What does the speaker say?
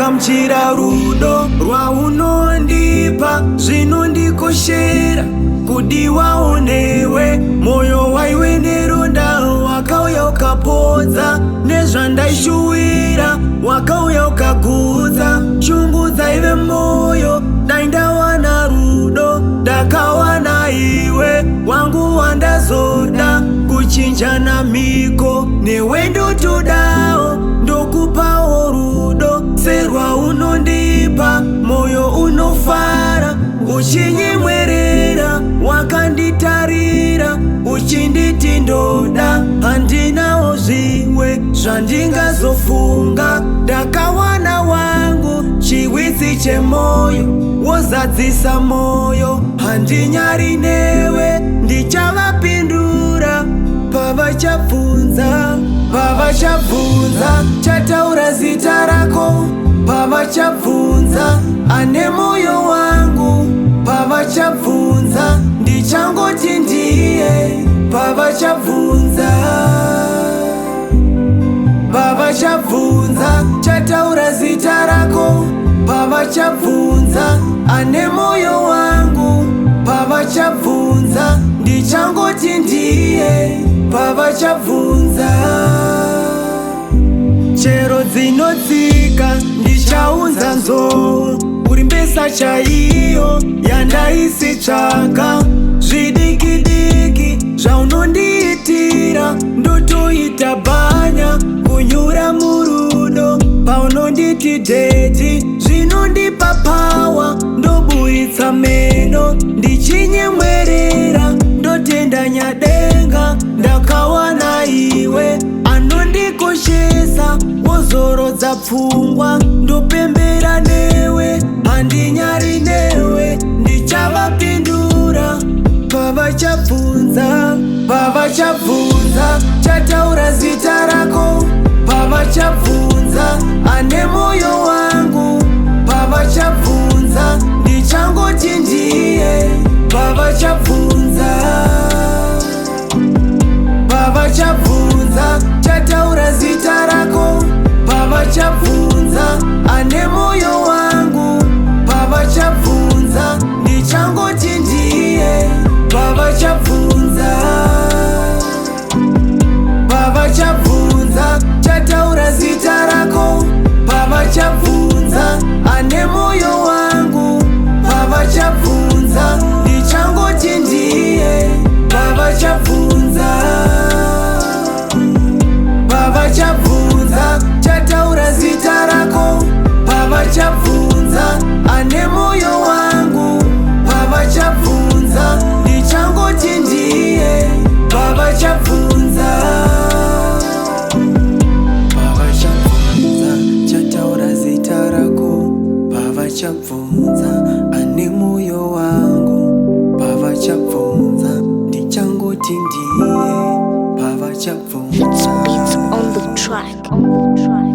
ndagamuchira rudo rwaunondipa zvinondikoshera kudiwawo newe moyo waiwe neronda wakauya ukapodza nezvandaishuwira wakauya ukagudza shungu dzaive moyo dai ndawana rudo ndakawana iwe wangu wandazoda kuchinjana miko newe ndotodawo ndokupawo rudo serwaunondipa moyo unofara uchinyemwerera wakanditarira uchinditi ndoda handinawo zvimwe zvandingazofunga ndakawana wangu chiwitsi chemoyo wozadzisa moyo handinyari newe ndichavapindura pavachabvunza chataura zita rako pavachabvunza ane moyo wangu pavachabvunza ndichangoti ndiye pavachabvunza chataura zita rako pavachabvunza ane moyo wangu pavachabvunza ndichangoti ndiye pavachabvunza chero dzinotsika ndichaunza nzou uri mbesa chaiyo yandaisitsvaka zvidikidiki zvaunondiitira ndotoita bhanya kunyura murudo paunonditi dheti zvinondipa pawa ndoburitsa meno ndichinyemwerera ndotenda nyadenga ndakawana iwe anondikoshesa wozorodza pfungwa ndopembera newe handinyari newe ndichavapindura pavachabvunza chataura zita rako pavachabvunza ane moyo wangu pavachabvunza ndichangoti ndiye pavachabvunza chataura zita rako pavachabvunza ane moyo wangu pavachabvunza ndichangoti ndiye pavachabvunza chataura zita rako pavachabvunza ane moyo wangu pavachabvunza ndichangoti ndiye pavachabvunza chataura zita rako pavachabvunza ane moyo wangu pavachabvunza ndichangoti ndiye pavachabvunza chataura zita rako pavachabvunza ane moyo wangu pavachabvunza ndichangoti ndiye pavachabvunza It's on the track.